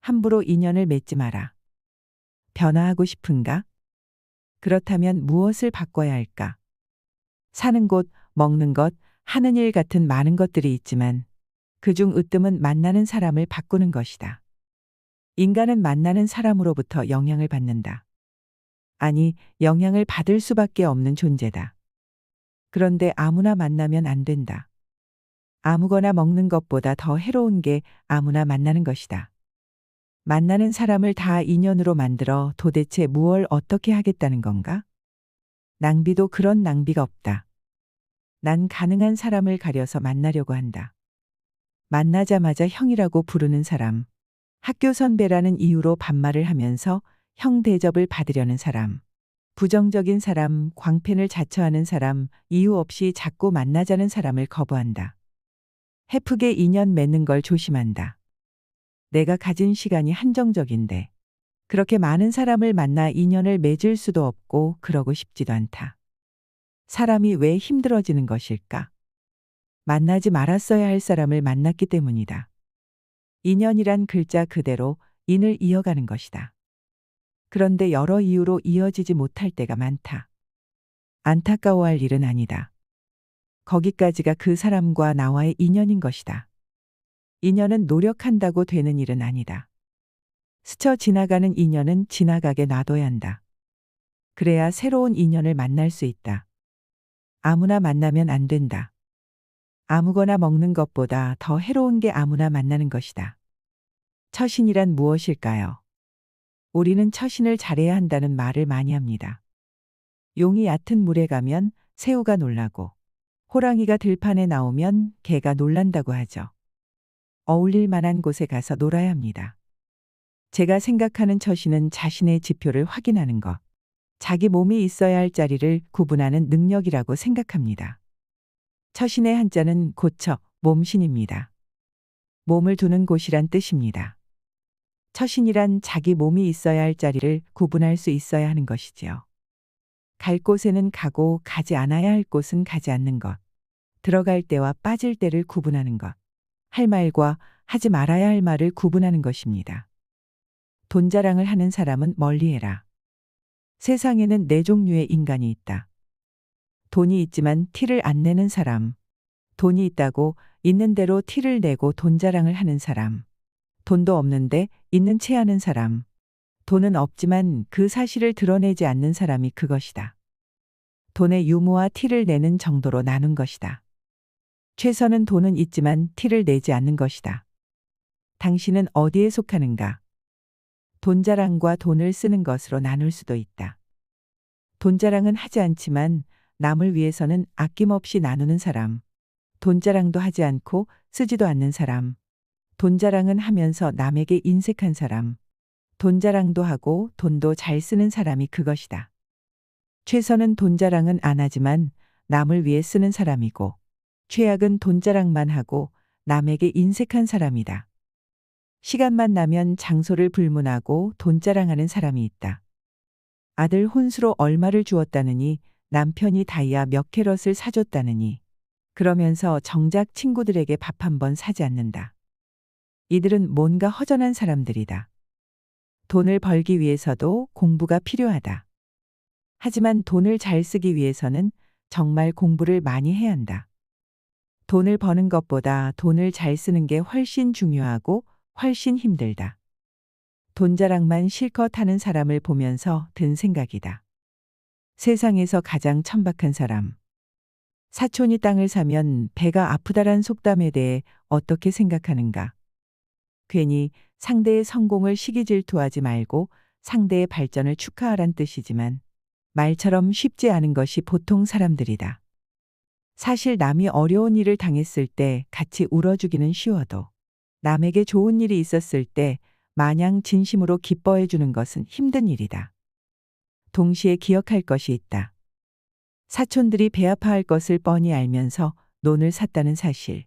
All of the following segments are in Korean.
함부로 인연을 맺지 마라. 변화하고 싶은가? 그렇다면 무엇을 바꿔야 할까? 사는 곳, 먹는 것, 하는 일 같은 많은 것들이 있지만 그중 으뜸은 만나는 사람을 바꾸는 것이다. 인간은 만나는 사람으로부터 영향을 받는다. 아니, 영향을 받을 수밖에 없는 존재다. 그런데 아무나 만나면 안 된다. 아무거나 먹는 것보다 더 해로운 게 아무나 만나는 것이다. 만나는 사람을 다 인연으로 만들어 도대체 무얼 어떻게 하겠다는 건가? 낭비도 그런 낭비가 없다. 난 가능한 사람을 가려서 만나려고 한다. 만나자마자 형이라고 부르는 사람, 학교 선배라는 이유로 반말을 하면서 형 대접을 받으려는 사람, 부정적인 사람, 광팬을 자처하는 사람, 이유 없이 자꾸 만나자는 사람을 거부한다. 헤프게 인연 맺는 걸 조심한다. 내가 가진 시간이 한정적인데 그렇게 많은 사람을 만나 인연을 맺을 수도 없고 그러고 싶지도 않다. 사람이 왜 힘들어지는 것일까? 만나지 말았어야 할 사람을 만났기 때문이다. 인연이란 글자 그대로 인을 이어가는 것이다. 그런데 여러 이유로 이어지지 못할 때가 많다. 안타까워할 일은 아니다. 거기까지가 그 사람과 나와의 인연인 것이다. 인연은 노력한다고 되는 일은 아니다. 스쳐 지나가는 인연은 지나가게 놔둬야 한다. 그래야 새로운 인연을 만날 수 있다. 아무나 만나면 안 된다. 아무거나 먹는 것보다 더 해로운 게 아무나 만나는 것이다. 처신이란 무엇일까요? 우리는 처신을 잘해야 한다는 말을 많이 합니다. 용이 얕은 물에 가면 새우가 놀라고 호랑이가 들판에 나오면 개가 놀란다고 하죠. 어울릴 만한 곳에 가서 놀아야 합니다. 제가 생각하는 처신은 자신의 지표를 확인하는 것, 자기 몸이 있어야 할 자리를 구분하는 능력이라고 생각합니다. 처신의 한자는 고처, 몸신입니다. 몸을 두는 곳이란 뜻입니다. 처신이란 자기 몸이 있어야 할 자리를 구분할 수 있어야 하는 것이지요. 갈 곳에는 가고 가지 않아야 할 곳은 가지 않는 것, 들어갈 때와 빠질 때를 구분하는 것, 할 말과 하지 말아야 할 말을 구분하는 것입니다. 돈 자랑을 하는 사람은 멀리해라. 세상에는 네 종류의 인간이 있다. 돈이 있지만 티를 안 내는 사람, 돈이 있다고 있는 대로 티를 내고 돈 자랑을 하는 사람, 돈도 없는데 있는 체 하는 사람, 돈은 없지만 그 사실을 드러내지 않는 사람이 그것이다. 돈의 유무와 티를 내는 정도로 나눈 것이다. 최선은 돈은 있지만 티를 내지 않는 것이다. 당신은 어디에 속하는가? 돈 자랑과 돈을 쓰는 것으로 나눌 수도 있다. 돈 자랑은 하지 않지만 남을 위해서는 아낌없이 나누는 사람, 돈 자랑도 하지 않고 쓰지도 않는 사람, 돈 자랑은 하면서 남에게 인색한 사람, 돈 자랑도 하고 돈도 잘 쓰는 사람이 그것이다. 최선은 돈 자랑은 안 하지만 남을 위해 쓰는 사람이고, 최악은 돈 자랑만 하고 남에게 인색한 사람이다. 시간만 나면 장소를 불문하고 돈 자랑하는 사람이 있다. 아들 혼수로 얼마를 주었다느니 남편이 다이아 몇 캐럿을 사줬다느니 그러면서 정작 친구들에게 밥 한 번 사지 않는다. 이들은 뭔가 허전한 사람들이다. 돈을 벌기 위해서도 공부가 필요하다. 하지만 돈을 잘 쓰기 위해서는 정말 공부를 많이 해야 한다. 돈을 버는 것보다 돈을 잘 쓰는 게 훨씬 중요하고 훨씬 힘들다. 돈 자랑만 실컷 하는 사람을 보면서 든 생각이다. 세상에서 가장 천박한 사람. 사촌이 땅을 사면 배가 아프다란 속담에 대해 어떻게 생각하는가? 괜히 상대의 성공을 시기질투하지 말고 상대의 발전을 축하하란 뜻이지만 말처럼 쉽지 않은 것이 보통 사람들이다. 사실 남이 어려운 일을 당했을 때 같이 울어주기는 쉬워도 남에게 좋은 일이 있었을 때 마냥 진심으로 기뻐해 주는 것은 힘든 일이다. 동시에 기억할 것이 있다. 사촌들이 배 아파할 것을 뻔히 알면서 논을 샀다는 사실,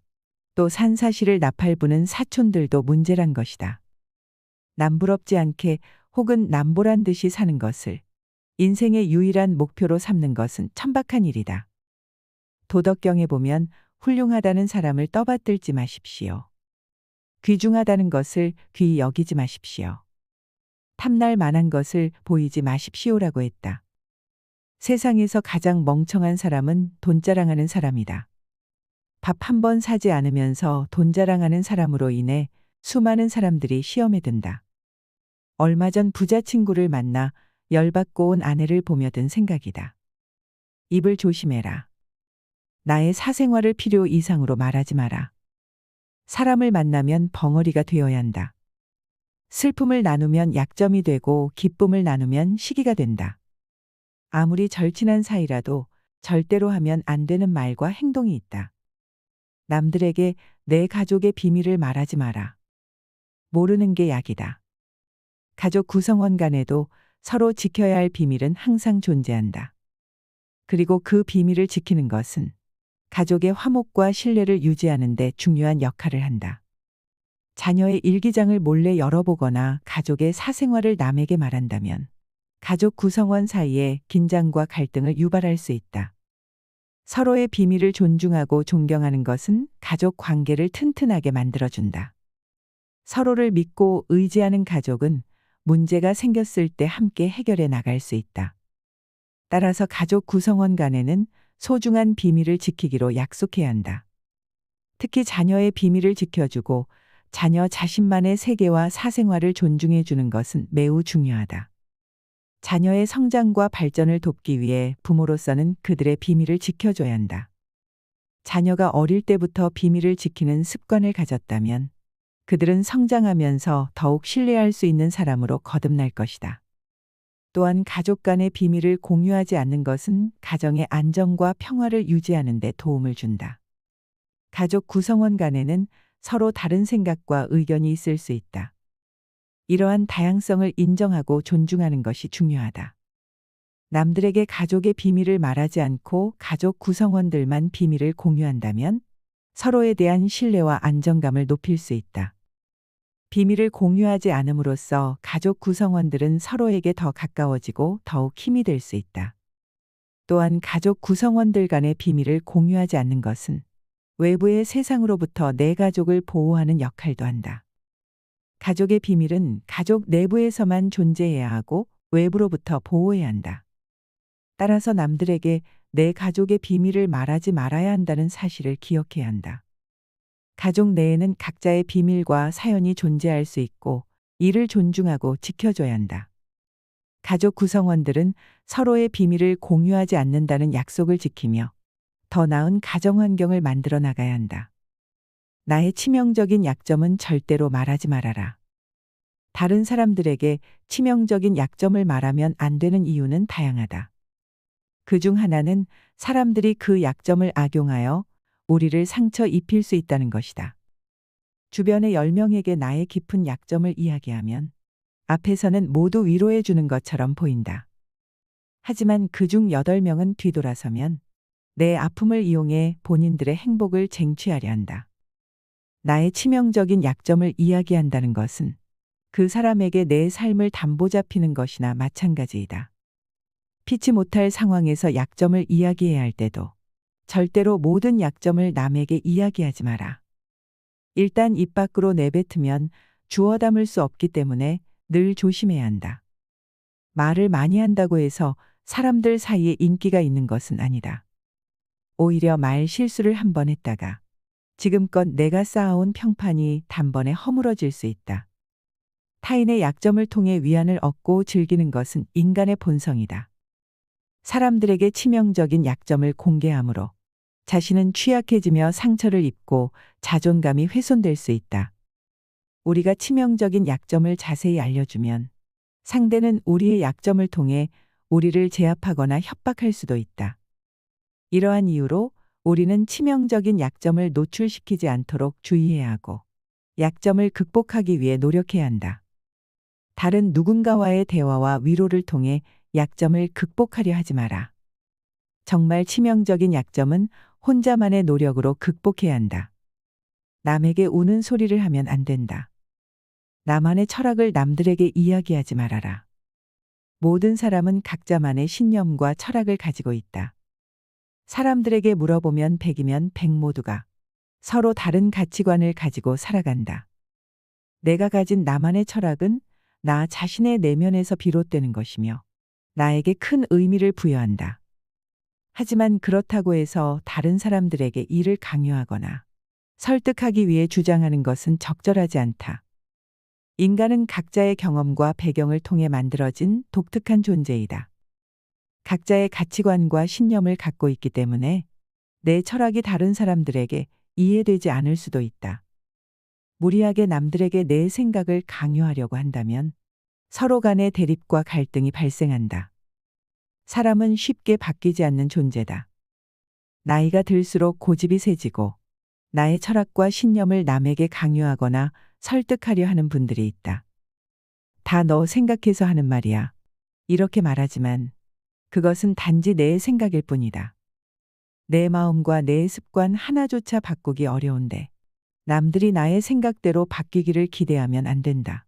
또 산 사실을 나팔부는 사촌들도 문제란 것이다. 남부럽지 않게 혹은 남보란 듯이 사는 것을 인생의 유일한 목표로 삼는 것은 천박한 일이다. 도덕경에 보면 훌륭하다는 사람을 떠받들지 마십시오. 귀중하다는 것을 귀히 여기지 마십시오. 탐날 만한 것을 보이지 마십시오라고 했다. 세상에서 가장 멍청한 사람은 돈 자랑하는 사람이다. 밥 한 번 사지 않으면서 돈 자랑하는 사람으로 인해 수많은 사람들이 시험에 든다. 얼마 전 부자 친구를 만나 열받고 온 아내를 보며 든 생각이다. 입을 조심해라. 나의 사생활을 필요 이상으로 말하지 마라. 사람을 만나면 벙어리가 되어야 한다. 슬픔을 나누면 약점이 되고 기쁨을 나누면 시기가 된다. 아무리 절친한 사이라도 절대로 하면 안 되는 말과 행동이 있다. 남들에게 내 가족의 비밀을 말하지 마라. 모르는 게 약이다. 가족 구성원 간에도 서로 지켜야 할 비밀은 항상 존재한다. 그리고 그 비밀을 지키는 것은 가족의 화목과 신뢰를 유지하는 데 중요한 역할을 한다. 자녀의 일기장을 몰래 열어보거나 가족의 사생활을 남에게 말한다면 가족 구성원 사이에 긴장과 갈등을 유발할 수 있다. 서로의 비밀을 존중하고 존경하는 것은 가족 관계를 튼튼하게 만들어준다. 서로를 믿고 의지하는 가족은 문제가 생겼을 때 함께 해결해 나갈 수 있다. 따라서 가족 구성원 간에는 소중한 비밀을 지키기로 약속해야 한다. 특히 자녀의 비밀을 지켜주고 자녀 자신만의 세계와 사생활을 존중해 주는 것은 매우 중요하다. 자녀의 성장과 발전을 돕기 위해 부모로서는 그들의 비밀을 지켜줘야 한다. 자녀가 어릴 때부터 비밀을 지키는 습관을 가졌다면 그들은 성장하면서 더욱 신뢰할 수 있는 사람으로 거듭날 것이다. 또한 가족 간의 비밀을 공유하지 않는 것은 가정의 안정과 평화를 유지하는 데 도움을 준다. 가족 구성원 간에는 서로 다른 생각과 의견이 있을 수 있다. 이러한 다양성을 인정하고 존중하는 것이 중요하다. 남들에게 가족의 비밀을 말하지 않고 가족 구성원들만 비밀을 공유한다면 서로에 대한 신뢰와 안정감을 높일 수 있다. 비밀을 공유하지 않음으로써 가족 구성원들은 서로에게 더 가까워지고 더욱 힘이 될 수 있다. 또한 가족 구성원들 간의 비밀을 공유하지 않는 것은 외부의 세상으로부터 내 가족을 보호하는 역할도 한다. 가족의 비밀은 가족 내부에서만 존재해야 하고 외부로부터 보호해야 한다. 따라서 남들에게 내 가족의 비밀을 말하지 말아야 한다는 사실을 기억해야 한다. 가족 내에는 각자의 비밀과 사연이 존재할 수 있고 이를 존중하고 지켜줘야 한다. 가족 구성원들은 서로의 비밀을 공유하지 않는다는 약속을 지키며 더 나은 가정 환경을 만들어 나가야 한다. 나의 치명적인 약점은 절대로 말하지 말아라. 다른 사람들에게 치명적인 약점을 말하면 안 되는 이유는 다양하다. 그중 하나는 사람들이 그 약점을 악용하여 우리를 상처 입힐 수 있다는 것이다. 주변의 10명에게 나의 깊은 약점을 이야기하면 앞에서는 모두 위로해 주는 것처럼 보인다. 하지만 그중 8명은 뒤돌아서면 내 아픔을 이용해 본인들의 행복을 쟁취하려 한다. 나의 치명적인 약점을 이야기한다는 것은 그 사람에게 내 삶을 담보 잡히는 것이나 마찬가지이다. 피치 못할 상황에서 약점을 이야기해야 할 때도 절대로 모든 약점을 남에게 이야기하지 마라. 일단 입 밖으로 내뱉으면 주워 담을 수 없기 때문에 늘 조심해야 한다. 말을 많이 한다고 해서 사람들 사이에 인기가 있는 것은 아니다. 오히려 말 실수를 한 번 했다가 지금껏 내가 쌓아온 평판이 단번에 허물어질 수 있다. 타인의 약점을 통해 위안을 얻고 즐기는 것은 인간의 본성이다. 사람들에게 치명적인 약점을 공개함으로 자신은 취약해지며 상처를 입고 자존감이 훼손될 수 있다. 우리가 치명적인 약점을 자세히 알려주면 상대는 우리의 약점을 통해 우리를 제압하거나 협박할 수도 있다. 이러한 이유로 우리는 치명적인 약점을 노출시키지 않도록 주의해야 하고 약점을 극복하기 위해 노력해야 한다. 다른 누군가와의 대화와 위로를 통해 약점을 극복하려 하지 마라. 정말 치명적인 약점은 혼자만의 노력으로 극복해야 한다. 남에게 우는 소리를 하면 안 된다. 나만의 철학을 남들에게 이야기하지 말아라. 모든 사람은 각자만의 신념과 철학을 가지고 있다. 사람들에게 물어보면 100이면 100 모두가 서로 다른 가치관을 가지고 살아간다. 내가 가진 나만의 철학은 나 자신의 내면에서 비롯되는 것이며 나에게 큰 의미를 부여한다. 하지만 그렇다고 해서 다른 사람들에게 이를 강요하거나 설득하기 위해 주장하는 것은 적절하지 않다. 인간은 각자의 경험과 배경을 통해 만들어진 독특한 존재이다. 각자의 가치관과 신념을 갖고 있기 때문에 내 철학이 다른 사람들에게 이해되지 않을 수도 있다. 무리하게 남들에게 내 생각을 강요하려고 한다면 서로 간의 대립과 갈등이 발생한다. 사람은 쉽게 바뀌지 않는 존재다. 나이가 들수록 고집이 세지고 나의 철학과 신념을 남에게 강요하거나 설득하려 하는 분들이 있다. 다 너 생각해서 하는 말이야. 이렇게 말하지만 그것은 단지 내 생각일 뿐이다. 내 마음과 내 습관 하나조차 바꾸기 어려운데 남들이 나의 생각대로 바뀌기를 기대하면 안 된다.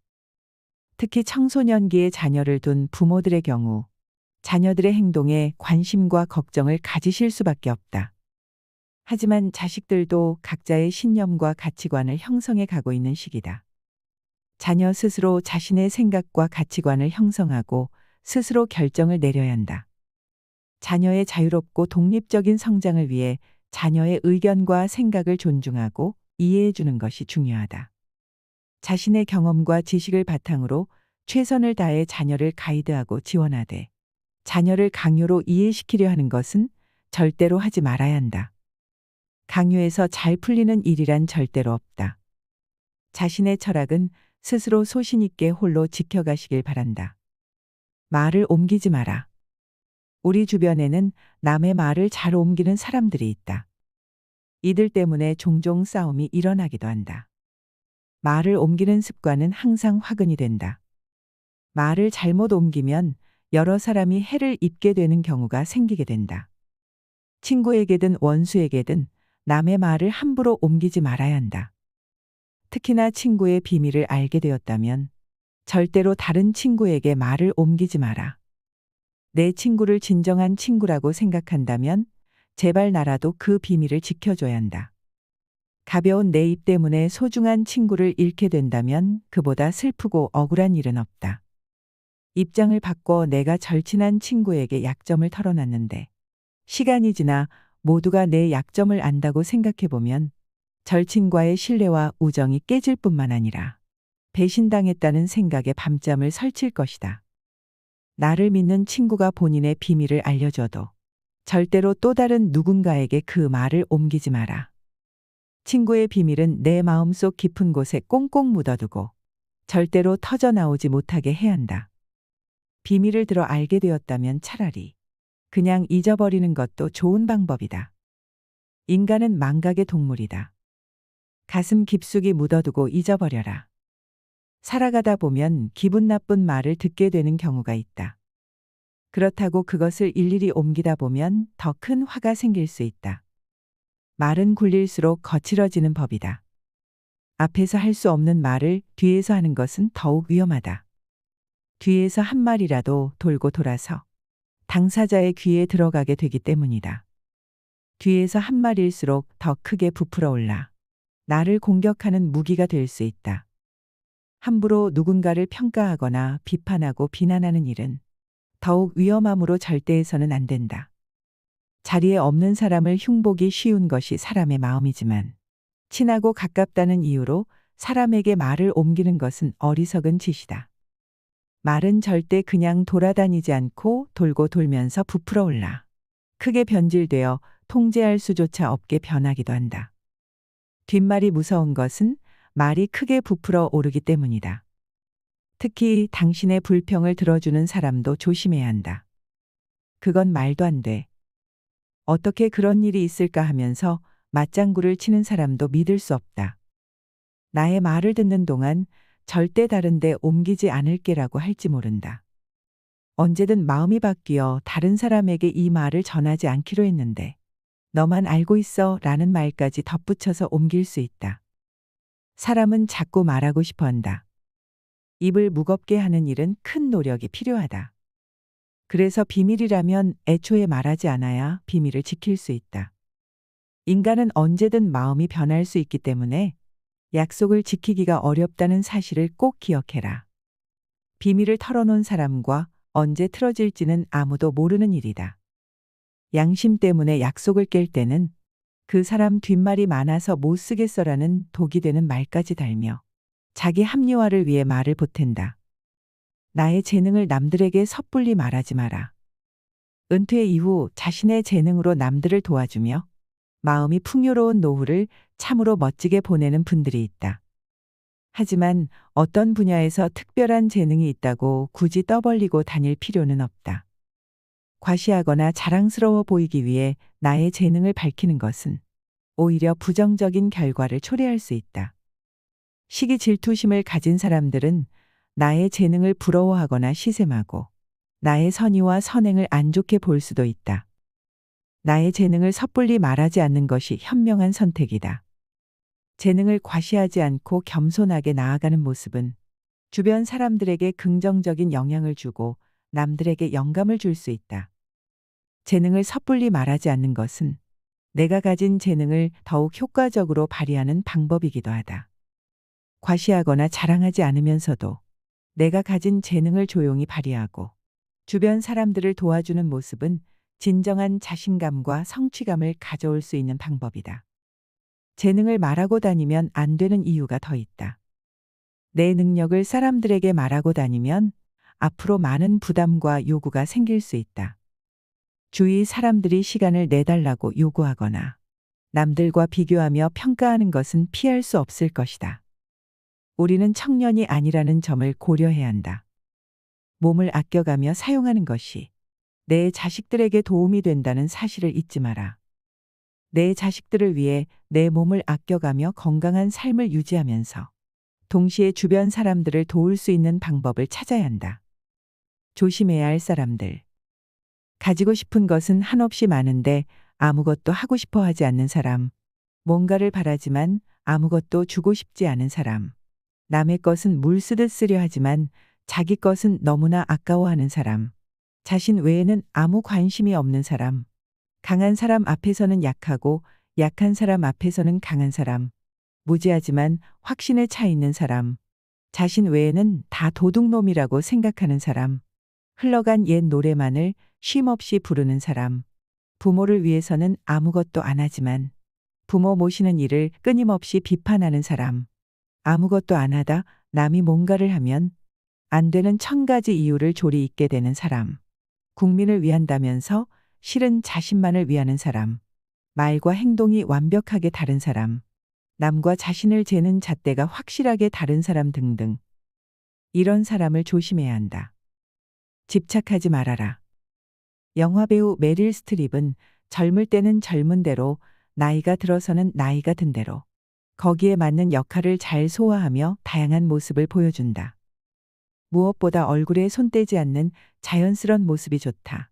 특히 청소년기에 자녀를 둔 부모들의 경우 자녀들의 행동에 관심과 걱정을 가지실 수밖에 없다. 하지만 자식들도 각자의 신념과 가치관을 형성해 가고 있는 시기다. 자녀 스스로 자신의 생각과 가치관을 형성하고 스스로 결정을 내려야 한다. 자녀의 자유롭고 독립적인 성장을 위해 자녀의 의견과 생각을 존중하고 이해해 주는 것이 중요하다. 자신의 경험과 지식을 바탕으로 최선을 다해 자녀를 가이드하고 지원하되 자녀를 강요로 이해시키려 하는 것은 절대로 하지 말아야 한다. 강요해서 잘 풀리는 일이란 절대로 없다. 자신의 철학은 스스로 소신 있게 홀로 지켜가시길 바란다. 말을 옮기지 마라. 우리 주변에는 남의 말을 잘 옮기는 사람들이 있다. 이들 때문에 종종 싸움이 일어나기도 한다. 말을 옮기는 습관은 항상 화근이 된다. 말을 잘못 옮기면 여러 사람이 해를 입게 되는 경우가 생기게 된다. 친구에게든 원수에게든 남의 말을 함부로 옮기지 말아야 한다. 특히나 친구의 비밀을 알게 되었다면 절대로 다른 친구에게 말을 옮기지 마라. 내 친구를 진정한 친구라고 생각한다면 제발 나라도 그 비밀을 지켜줘야 한다. 가벼운 내 입 때문에 소중한 친구를 잃게 된다면 그보다 슬프고 억울한 일은 없다. 입장을 바꿔 내가 절친한 친구에게 약점을 털어놨는데 시간이 지나 모두가 내 약점을 안다고 생각해보면 절친과의 신뢰와 우정이 깨질 뿐만 아니라 배신당했다는 생각에 밤잠을 설칠 것이다. 나를 믿는 친구가 본인의 비밀을 알려줘도 절대로 또 다른 누군가에게 그 말을 옮기지 마라. 친구의 비밀은 내 마음속 깊은 곳에 꽁꽁 묻어두고 절대로 터져나오지 못하게 해야 한다. 비밀을 들어 알게 되었다면 차라리 그냥 잊어버리는 것도 좋은 방법이다. 인간은 망각의 동물이다. 가슴 깊숙이 묻어두고 잊어버려라. 살아가다 보면 기분 나쁜 말을 듣게 되는 경우가 있다. 그렇다고 그것을 일일이 옮기다 보면 더 큰 화가 생길 수 있다. 말은 굴릴수록 거칠어지는 법이다. 앞에서 할 수 없는 말을 뒤에서 하는 것은 더욱 위험하다. 뒤에서 한 말이라도 돌고 돌아서 당사자의 귀에 들어가게 되기 때문이다. 뒤에서 한 말일수록 더 크게 부풀어 올라 나를 공격하는 무기가 될 수 있다. 함부로 누군가를 평가하거나 비판하고 비난하는 일은 더욱 위험함으로 절대 해서는 안 된다. 자리에 없는 사람을 흉보기 쉬운 것이 사람의 마음이지만 친하고 가깝다는 이유로 사람에게 말을 옮기는 것은 어리석은 짓이다. 말은 절대 그냥 돌아다니지 않고 돌고 돌면서 부풀어 올라 크게 변질되어 통제할 수조차 없게 변하기도 한다. 뒷말이 무서운 것은 말이 크게 부풀어 오르기 때문이다. 특히 당신의 불평을 들어주는 사람도 조심해야 한다. 그건 말도 안 돼. 어떻게 그런 일이 있을까 하면서 맞장구를 치는 사람도 믿을 수 없다. 나의 말을 듣는 동안 절대 다른 데 옮기지 않을게라고 할지 모른다. 언제든 마음이 바뀌어 다른 사람에게 이 말을 전하지 않기로 했는데 너만 알고 있어 라는 말까지 덧붙여서 옮길 수 있다. 사람은 자꾸 말하고 싶어 한다. 입을 무겁게 하는 일은 큰 노력이 필요하다. 그래서 비밀이라면 애초에 말하지 않아야 비밀을 지킬 수 있다. 인간은 언제든 마음이 변할 수 있기 때문에 약속을 지키기가 어렵다는 사실을 꼭 기억해라. 비밀을 털어놓은 사람과 언제 틀어질지는 아무도 모르는 일이다. 양심 때문에 약속을 깰 때는 그 사람 뒷말이 많아서 못 쓰겠어라는 독이 되는 말까지 달며 자기 합리화를 위해 말을 보탠다. 나의 재능을 남들에게 섣불리 말하지 마라. 은퇴 이후 자신의 재능으로 남들을 도와주며 마음이 풍요로운 노후를 참으로 멋지게 보내는 분들이 있다. 하지만 어떤 분야에서 특별한 재능이 있다고 굳이 떠벌리고 다닐 필요는 없다. 과시하거나 자랑스러워 보이기 위해 나의 재능을 밝히는 것은 오히려 부정적인 결과를 초래할 수 있다. 시기 질투심을 가진 사람들은 나의 재능을 부러워하거나 시샘하고 나의 선의와 선행을 안 좋게 볼 수도 있다. 나의 재능을 섣불리 말하지 않는 것이 현명한 선택이다. 재능을 과시하지 않고 겸손하게 나아가는 모습은 주변 사람들에게 긍정적인 영향을 주고 남들에게 영감을 줄 수 있다. 재능을 섣불리 말하지 않는 것은 내가 가진 재능을 더욱 효과적으로 발휘하는 방법이기도 하다. 과시하거나 자랑하지 않으면서도 내가 가진 재능을 조용히 발휘하고 주변 사람들을 도와주는 모습은 진정한 자신감과 성취감을 가져올 수 있는 방법이다. 재능을 말하고 다니면 안 되는 이유가 더 있다. 내 능력을 사람들에게 말하고 다니면 앞으로 많은 부담과 요구가 생길 수 있다. 주위 사람들이 시간을 내달라고 요구하거나 남들과 비교하며 평가하는 것은 피할 수 없을 것이다. 우리는 청년이 아니라는 점을 고려해야 한다. 몸을 아껴가며 사용하는 것이 내 자식들에게 도움이 된다는 사실을 잊지 마라. 내 자식들을 위해 내 몸을 아껴가며 건강한 삶을 유지하면서 동시에 주변 사람들을 도울 수 있는 방법을 찾아야 한다. 조심해야 할 사람들. 가지고 싶은 것은 한없이 많은데 아무것도 하고 싶어 하지 않는 사람. 뭔가를 바라지만 아무것도 주고 싶지 않은 사람. 남의 것은 물 쓰듯 쓰려 하지만 자기 것은 너무나 아까워하는 사람. 자신 외에는 아무 관심이 없는 사람. 강한 사람 앞에서는 약하고 약한 사람 앞에서는 강한 사람. 무지하지만 확신에 차 있는 사람. 자신 외에는 다 도둑놈이라고 생각하는 사람. 흘러간 옛 노래만을 쉼없이 부르는 사람. 부모를 위해서는 아무것도 안 하지만 부모 모시는 일을 끊임없이 비판하는 사람. 아무것도 안 하다 남이 뭔가를 하면 안 되는 1000가지 이유를 조리 있게 되는 사람. 국민을 위한다면서 실은 자신만을 위하는 사람. 말과 행동이 완벽하게 다른 사람. 남과 자신을 재는 잣대가 확실하게 다른 사람 등등. 이런 사람을 조심해야 한다. 집착하지 말아라. 영화배우 메릴 스트립은 젊을 때는 젊은 대로, 나이가 들어서는 나이가 든 대로 거기에 맞는 역할을 잘 소화하며 다양한 모습을 보여준다. 무엇보다 얼굴에 손 떼지 않는 자연스런 모습이 좋다.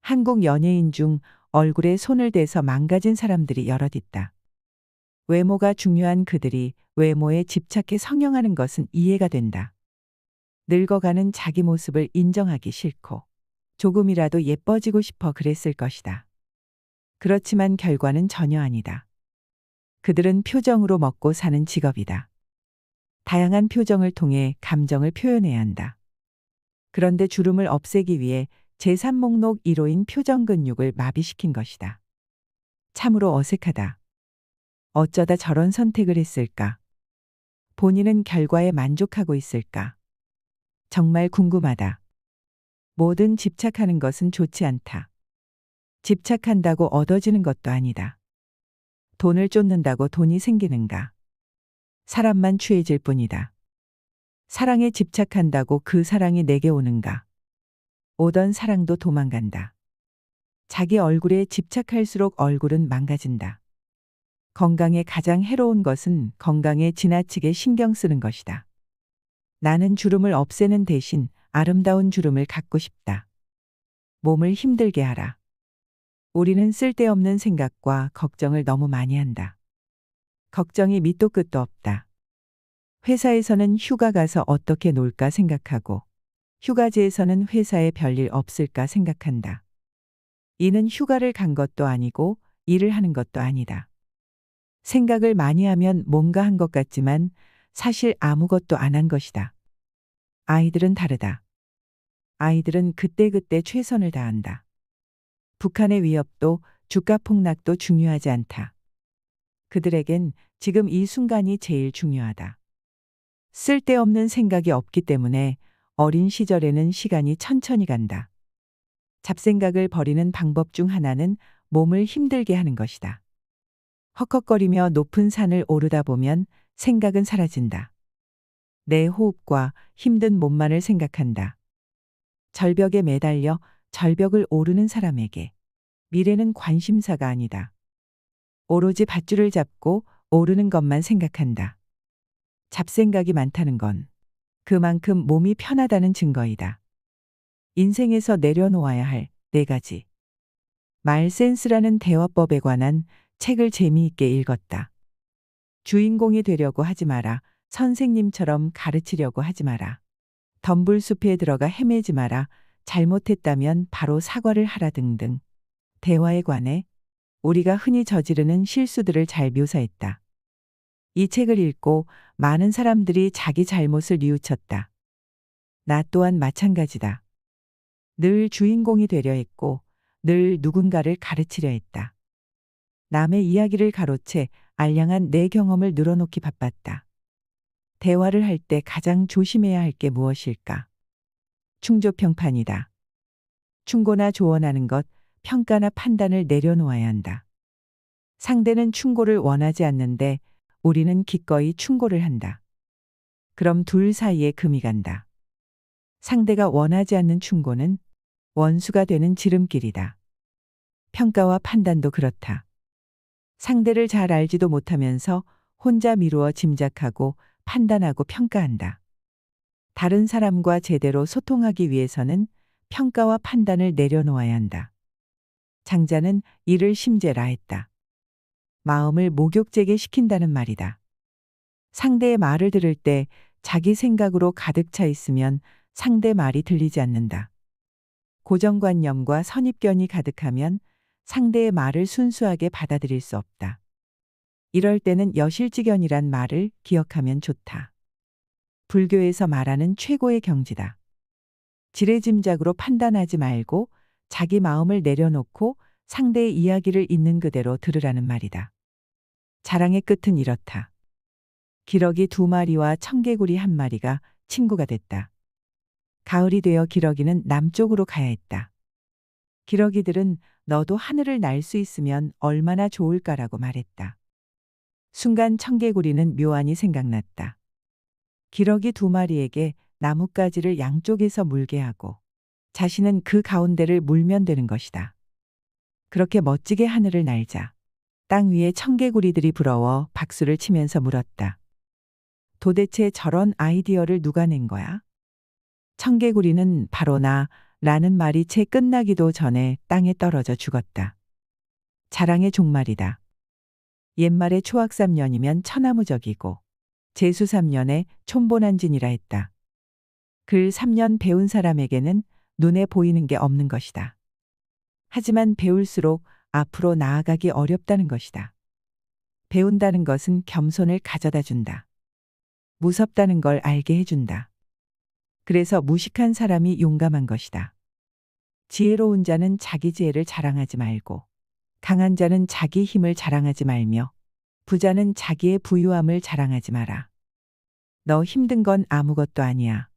한국 연예인 중 얼굴에 손을 대서 망가진 사람들이 여럿 있다. 외모가 중요한 그들이 외모에 집착해 성형하는 것은 이해가 된다. 늙어가는 자기 모습을 인정하기 싫고 조금이라도 예뻐지고 싶어 그랬을 것이다. 그렇지만 결과는 전혀 아니다. 그들은 표정으로 먹고 사는 직업이다. 다양한 표정을 통해 감정을 표현해야 한다. 그런데 주름을 없애기 위해 제3목록 1호인 표정 근육을 마비시킨 것이다. 참으로 어색하다. 어쩌다 저런 선택을 했을까? 본인은 결과에 만족하고 있을까? 정말 궁금하다. 뭐든 집착하는 것은 좋지 않다. 집착한다고 얻어지는 것도 아니다. 돈을 쫓는다고 돈이 생기는가? 사람만 취해질 뿐이다. 사랑에 집착한다고 그 사랑이 내게 오는가? 오던 사랑도 도망간다. 자기 얼굴에 집착할수록 얼굴은 망가진다. 건강에 가장 해로운 것은 건강에 지나치게 신경 쓰는 것이다. 나는 주름을 없애는 대신 아름다운 주름을 갖고 싶다. 몸을 힘들게 하라. 우리는 쓸데없는 생각과 걱정을 너무 많이 한다. 걱정이 밑도 끝도 없다. 회사에서는 휴가 가서 어떻게 놀까 생각하고 휴가지에서는 회사에 별일 없을까 생각한다. 이는 휴가를 간 것도 아니고 일을 하는 것도 아니다. 생각을 많이 하면 뭔가 한 것 같지만 사실 아무것도 안 한 것이다. 아이들은 다르다. 아이들은 그때그때 최선을 다한다. 북한의 위협도 주가 폭락도 중요하지 않다. 그들에겐 지금 이 순간이 제일 중요하다. 쓸데없는 생각이 없기 때문에 어린 시절에는 시간이 천천히 간다. 잡생각을 버리는 방법 중 하나는 몸을 힘들게 하는 것이다. 헉헉거리며 높은 산을 오르다 보면 생각은 사라진다. 내 호흡과 힘든 몸만을 생각한다. 절벽에 매달려 절벽을 오르는 사람에게 미래는 관심사가 아니다. 오로지 밧줄을 잡고 오르는 것만 생각한다. 잡생각이 많다는 건 그만큼 몸이 편하다는 증거이다. 인생에서 내려놓아야 할 4가지. 말센스라는 대화법에 관한 책을 재미있게 읽었다. 주인공이 되려고 하지 마라. 선생님처럼 가르치려고 하지 마라. 덤불숲에 들어가 헤매지 마라. 잘못했다면 바로 사과를 하라 등등. 대화에 관해 우리가 흔히 저지르는 실수들을 잘 묘사했다. 이 책을 읽고 많은 사람들이 자기 잘못을 뉘우쳤다. 나 또한 마찬가지다. 늘 주인공이 되려 했고 늘 누군가를 가르치려 했다. 남의 이야기를 가로채 알량한 내 경험을 늘어놓기 바빴다. 대화를 할 때 가장 조심해야 할 게 무엇일까? 충조평판이다. 충고나 조언하는 것, 평가나 판단을 내려놓아야 한다. 상대는 충고를 원하지 않는데 우리는 기꺼이 충고를 한다. 그럼 둘 사이에 금이 간다. 상대가 원하지 않는 충고는 원수가 되는 지름길이다. 평가와 판단도 그렇다. 상대를 잘 알지도 못하면서 혼자 미루어 짐작하고 판단하고 평가한다. 다른 사람과 제대로 소통하기 위해서는 평가와 판단을 내려놓아야 한다. 장자는 이를 심재라 했다. 마음을 목욕제게 시킨다는 말이다. 상대의 말을 들을 때 자기 생각으로 가득 차 있으면 상대 말이 들리지 않는다. 고정관념과 선입견이 가득하면 상대의 말을 순수하게 받아들일 수 없다. 이럴 때는 여실직연이란 말을 기억하면 좋다. 불교에서 말하는 최고의 경지다. 지레짐작으로 판단하지 말고 자기 마음을 내려놓고 상대의 이야기를 있는 그대로 들으라는 말이다. 자랑의 끝은 이렇다. 기러기 2마리와 청개구리 1마리가 친구가 됐다. 가을이 되어 기러기는 남쪽으로 가야 했다. 기러기들은 너도 하늘을 날 수 있으면 얼마나 좋을까라고 말했다. 순간 청개구리는 묘안이 생각났다. 기러기 2마리에게 나뭇가지를 양쪽에서 물게 하고 자신은 그 가운데를 물면 되는 것이다. 그렇게 멋지게 하늘을 날자 땅 위에 청개구리들이 부러워 박수를 치면서 물었다. 도대체 저런 아이디어를 누가 낸 거야? 청개구리는 바로 나 라는 말이 채 끝나기도 전에 땅에 떨어져 죽었다. 자랑의 종말이다. 옛말에 초학 3년이면 천하무적이고 재수 3년에 촌보난진이라 했다. 글 3년 배운 사람에게는 눈에 보이는 게 없는 것이다. 하지만 배울수록 앞으로 나아가기 어렵다는 것이다. 배운다는 것은 겸손을 가져다 준다. 무섭다는 걸 알게 해준다. 그래서 무식한 사람이 용감한 것이다. 지혜로운 자는 자기 지혜를 자랑하지 말고 강한 자는 자기 힘을 자랑하지 말며 부자는 자기의 부유함을 자랑하지 마라. 너 힘든 건 아무것도 아니야.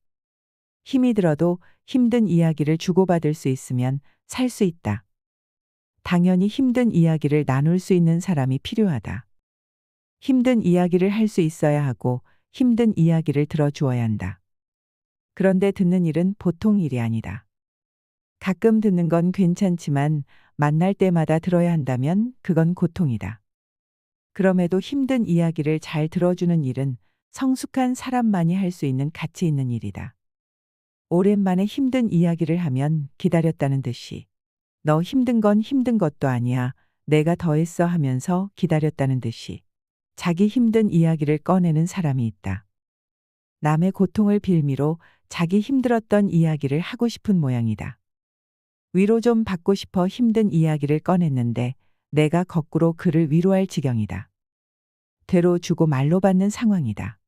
힘이 들어도 힘든 이야기를 주고받을 수 있으면 살 수 있다. 당연히 힘든 이야기를 나눌 수 있는 사람이 필요하다. 힘든 이야기를 할 수 있어야 하고 힘든 이야기를 들어주어야 한다. 그런데 듣는 일은 보통 일이 아니다. 가끔 듣는 건 괜찮지만 만날 때마다 들어야 한다면 그건 고통이다. 그럼에도 힘든 이야기를 잘 들어주는 일은 성숙한 사람만이 할 수 있는 가치 있는 일이다. 오랜만에 힘든 이야기를 하면 기다렸다는 듯이 너 힘든 건 힘든 것도 아니야. 내가 더 했어 하면서 기다렸다는 듯이 자기 힘든 이야기를 꺼내는 사람이 있다. 남의 고통을 빌미로 자기 힘들었던 이야기를 하고 싶은 모양이다. 위로 좀 받고 싶어 힘든 이야기를 꺼냈는데 내가 거꾸로 그를 위로할 지경이다. 되로 주고 말로 받는 상황이다.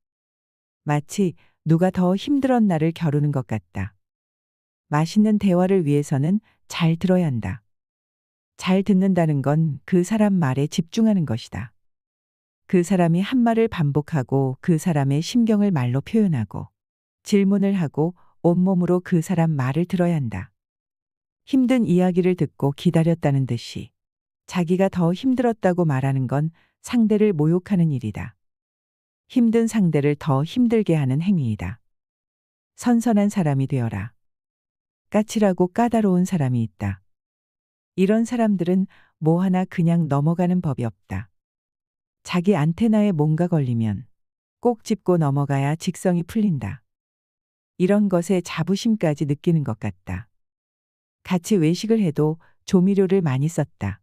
마치 누가 더 힘들었나를 겨루는 것 같다. 맛있는 대화를 위해서는 잘 들어야 한다. 잘 듣는다는 건 그 사람 말에 집중하는 것이다. 그 사람이 한 말을 반복하고 그 사람의 심경을 말로 표현하고 질문을 하고 온몸으로 그 사람 말을 들어야 한다. 힘든 이야기를 듣고 기다렸다는 듯이 자기가 더 힘들었다고 말하는 건 상대를 모욕하는 일이다. 힘든 상대를 더 힘들게 하는 행위이다. 선선한 사람이 되어라. 까칠하고 까다로운 사람이 있다. 이런 사람들은 뭐 하나 그냥 넘어가는 법이 없다. 자기 안테나에 뭔가 걸리면 꼭 짚고 넘어가야 직성이 풀린다. 이런 것에 자부심까지 느끼는 것 같다. 같이 외식을 해도 조미료를 많이 썼다.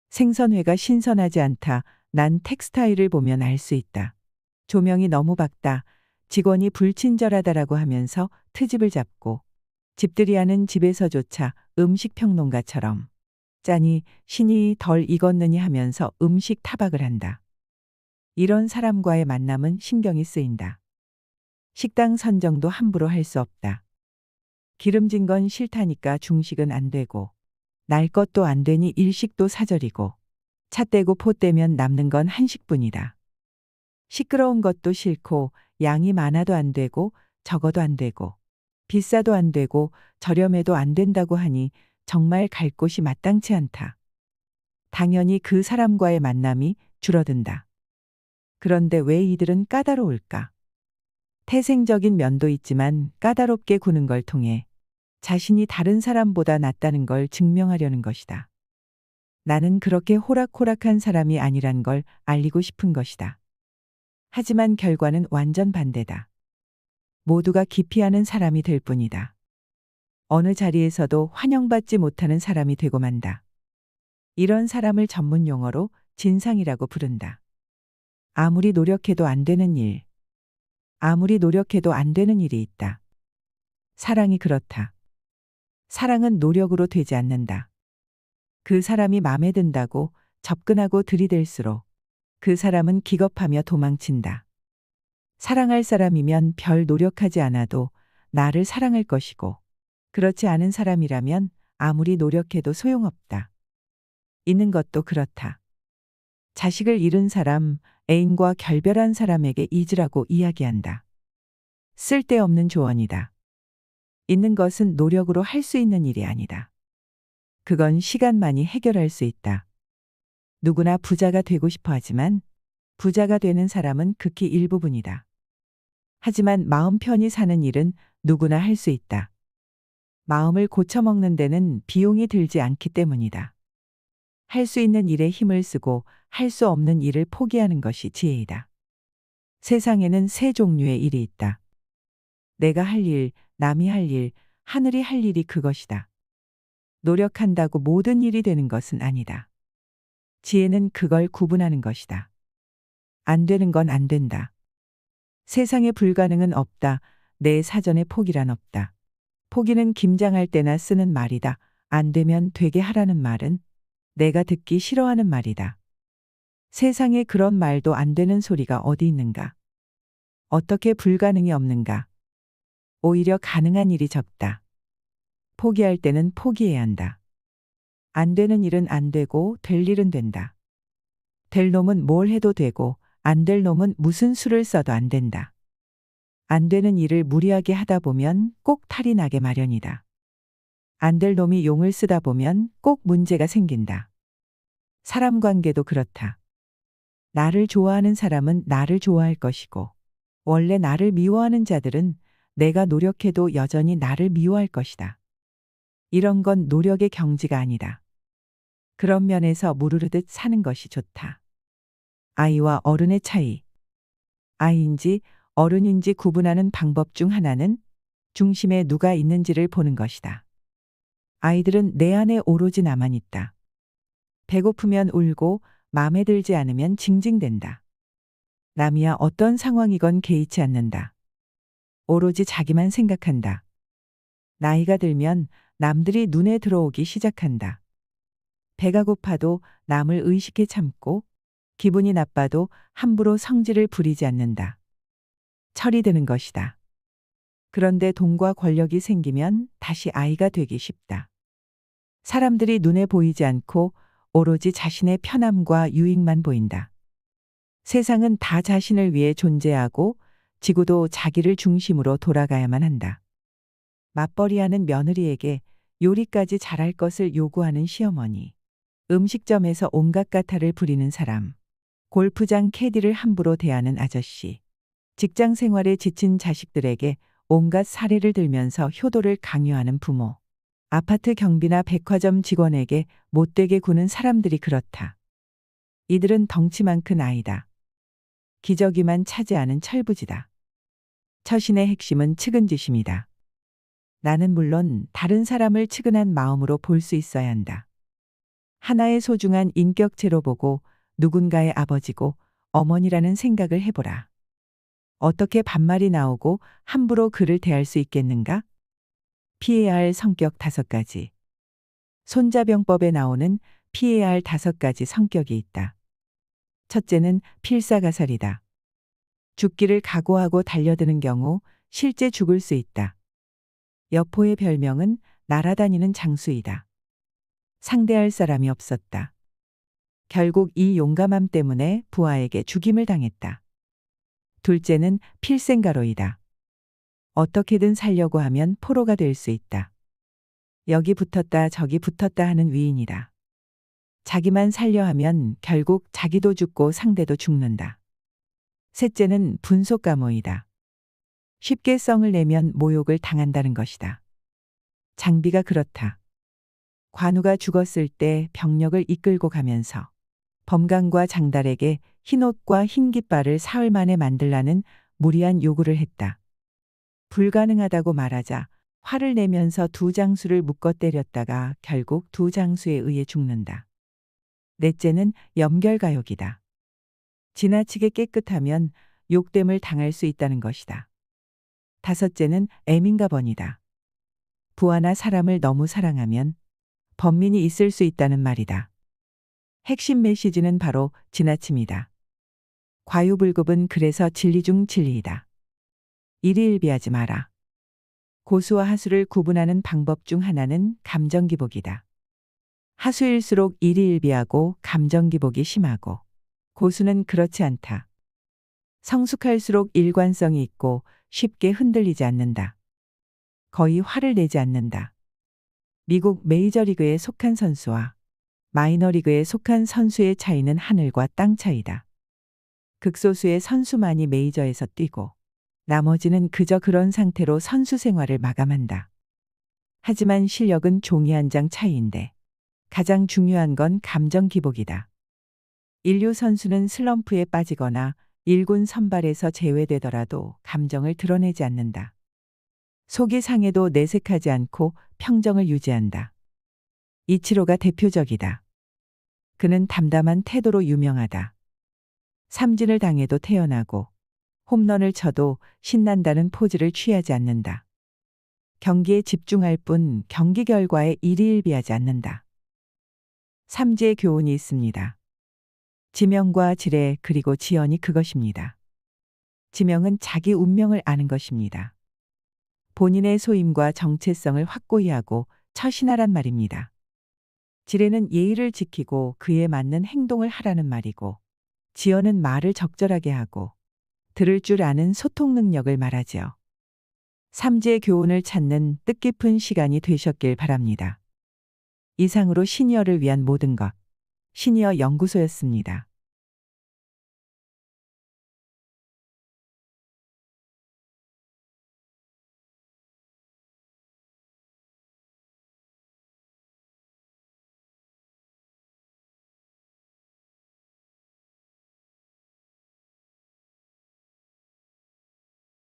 생선회가 신선하지 않다. 난 텍스타일을 보면 알 수 있다. 조명이 너무 밝다. 직원이 불친절하다라고 하면서 트집을 잡고 집들이 하는 집에서조차 음식 평론가처럼 짜니 신이 덜 익었느니 하면서 음식 타박을 한다. 이런 사람과의 만남은 신경이 쓰인다. 식당 선정도 함부로 할 수 없다. 기름진 건 싫다니까 중식은 안 되고 날 것도 안 되니 일식도 사절이고 차 떼고 포 떼면 남는 건 한식뿐이다. 시끄러운 것도 싫고 양이 많아도 안 되고 적어도 안 되고 비싸도 안 되고 저렴해도 안 된다고 하니 정말 갈 곳이 마땅치 않다. 당연히 그 사람과의 만남이 줄어든다. 그런데 왜 이들은 까다로울까? 태생적인 면도 있지만 까다롭게 구는 걸 통해 자신이 다른 사람보다 낫다는 걸 증명하려는 것이다. 나는 그렇게 호락호락한 사람이 아니란 걸 알리고 싶은 것이다. 하지만 결과는 완전 반대다. 모두가 기피하는 사람이 될 뿐이다. 어느 자리에서도 환영받지 못하는 사람이 되고 만다. 이런 사람을 전문 용어로 진상이라고 부른다. 아무리 노력해도 안 되는 일. 아무리 노력해도 안 되는 일이 있다. 사랑이 그렇다. 사랑은 노력으로 되지 않는다. 그 사람이 마음에 든다고 접근하고 들이댈수록 그 사람은 기겁하며 도망친다. 사랑할 사람이면 별 노력하지 않아도 나를 사랑할 것이고 그렇지 않은 사람이라면 아무리 노력해도 소용없다. 있는 것도 그렇다. 자식을 잃은 사람, 애인과 결별한 사람에게 잊으라고 이야기한다. 쓸데없는 조언이다. 있는 것은 노력으로 할 수 있는 일이 아니다. 그건 시간만이 해결할 수 있다. 누구나 부자가 되고 싶어 하지만 부자가 되는 사람은 극히 일부분이다. 하지만 마음 편히 사는 일은 누구나 할 수 있다. 마음을 고쳐먹는 데는 비용이 들지 않기 때문이다. 할 수 있는 일에 힘을 쓰고 할 수 없는 일을 포기하는 것이 지혜이다. 세상에는 세 종류의 일이 있다. 내가 할 일, 남이 할 일, 하늘이 할 일이 그것이다. 노력한다고 모든 일이 되는 것은 아니다. 지혜는 그걸 구분하는 것이다. 안 되는 건 안 된다. 세상에 불가능은 없다. 내 사전에 포기란 없다. 포기는 김장할 때나 쓰는 말이다. 안 되면 되게 하라는 말은 내가 듣기 싫어하는 말이다. 세상에 그런 말도 안 되는 소리가 어디 있는가? 어떻게 불가능이 없는가? 오히려 가능한 일이 적다. 포기할 때는 포기해야 한다. 안 되는 일은 안 되고 될 일은 된다. 될 놈은 뭘 해도 되고 안 될 놈은 무슨 수를 써도 안 된다. 안 되는 일을 무리하게 하다 보면 꼭 탈이 나게 마련이다. 안 될 놈이 용을 쓰다 보면 꼭 문제가 생긴다. 사람 관계도 그렇다. 나를 좋아하는 사람은 나를 좋아할 것이고 원래 나를 미워하는 자들은 내가 노력해도 여전히 나를 미워할 것이다. 이런 건 노력의 경지가 아니다. 그런 면에서 무르르듯 사는 것이 좋다. 아이와 어른의 차이. 아이인지 어른인지 구분하는 방법 중 하나는 중심에 누가 있는지를 보는 것이다. 아이들은 내 안에 오로지 나만 있다. 배고프면 울고 마음에 들지 않으면 징징댄다. 남이야 어떤 상황이건 개의치 않는다. 오로지 자기만 생각한다. 나이가 들면 남들이 눈에 들어오기 시작한다. 배가 고파도 남을 의식해 참고 기분이 나빠도 함부로 성질을 부리지 않는다. 철이 드는 것이다. 그런데 돈과 권력이 생기면 다시 아이가 되기 쉽다. 사람들이 눈에 보이지 않고 오로지 자신의 편함과 유익만 보인다. 세상은 다 자신을 위해 존재하고 지구도 자기를 중심으로 돌아가야만 한다. 맞벌이하는 며느리에게 요리까지 잘할 것을 요구하는 시어머니. 음식점에서 온갖 까탈을 부리는 사람. 골프장 캐디를 함부로 대하는 아저씨. 직장 생활에 지친 자식들에게 온갖 사례를 들면서 효도를 강요하는 부모. 아파트 경비나 백화점 직원에게 못되게 구는 사람들이 그렇다. 이들은 덩치만 큰 아이다. 기저귀만 차지하는 철부지다. 처신의 핵심은 측은지심이다. 나는 물론 다른 사람을 측은한 마음으로 볼 수 있어야 한다. 하나의 소중한 인격체로 보고 누군가의 아버지고 어머니라는 생각을 해보라. 어떻게 반말이 나오고 함부로 그를 대할 수 있겠는가? 피해야 할 성격 5가지. 손자병법에 나오는 피해야 할 5가지 성격이 있다. 첫째는 필사가살이다. 죽기를 각오하고 달려드는 경우 실제 죽을 수 있다. 여포의 별명은 날아다니는 장수이다. 상대할 사람이 없었다. 결국 이 용감함 때문에 부하에게 죽임을 당했다. 둘째는 필생가로이다. 어떻게든 살려고 하면 포로가 될 수 있다. 여기 붙었다 저기 붙었다 하는 위인이다. 자기만 살려 하면 결국 자기도 죽고 상대도 죽는다. 셋째는 분속가모이다. 쉽게 썽을 내면 모욕을 당한다는 것이다. 장비가 그렇다. 관우가 죽었을 때 병력을 이끌고 가면서 범강과 장달에게 흰옷과 흰 깃발을 사흘 만에 만들라는 무리한 요구를 했다. 불가능하다고 말하자 화를 내면서 2장수를 묶어 때렸다가 결국 2장수에 의해 죽는다. 넷째는 염결가욕이다. 지나치게 깨끗하면 욕됨을 당할 수 있다는 것이다. 다섯째는 애민가번이다. 부하나 사람을 너무 사랑하면 번민이 있을 수 있다는 말이다. 핵심 메시지는 바로 지나침이다. 과유불급은 그래서 진리 중 진리이다. 일희일비하지 마라. 고수와 하수를 구분하는 방법 중 하나는 감정기복이다. 하수일수록 일희일비하고 감정기복이 심하고 고수는 그렇지 않다. 성숙할수록 일관성이 있고 쉽게 흔들리지 않는다. 거의 화를 내지 않는다. 미국 메이저리그에 속한 선수와 마이너리그에 속한 선수의 차이는 하늘과 땅 차이다. 극소수의 선수만이 메이저에서 뛰고 나머지는 그저 그런 상태로 선수 생활을 마감한다. 하지만 실력은 종이 한 장 차이인데 가장 중요한 건 감정 기복이다. 인류 선수는 슬럼프에 빠지거나 1군 선발에서 제외되더라도 감정을 드러내지 않는다. 속이 상해도 내색하지 않고 평정을 유지한다. 이치로가 대표적이다. 그는 담담한 태도로 유명하다. 삼진을 당해도 태어나고 홈런을 쳐도 신난다는 포즈를 취하지 않는다. 경기에 집중할 뿐 경기 결과에 일희일비하지 않는다. 삼지의 교훈이 있습니다. 지명과 지뢰 그리고 지연이 그것입니다. 지명은 자기 운명을 아는 것입니다. 본인의 소임과 정체성을 확고히 하고 처신하란 말입니다. 지뢰는 예의를 지키고 그에 맞는 행동을 하라는 말이고 지연은 말을 적절하게 하고 들을 줄 아는 소통 능력을 말하지요. 삼지의 교훈을 찾는 뜻깊은 시간이 되셨길 바랍니다. 이상으로 시니어를 위한 모든 것, 시니어 연구소였습니다.